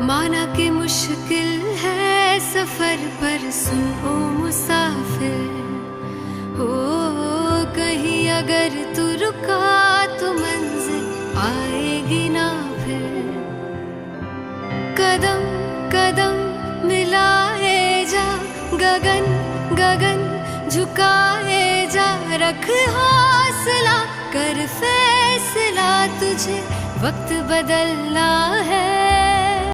माना कि मुश्किल है सफर पर सुन ओ मुसाफिर, हो कहीं अगर तू रुका तो मंजिल आएगी ना फिर। कदम कदम मिलाए जा, गगन गगन झुकाए जा, रख हौसला कर फैसला, तुझे वक्त बदलना है।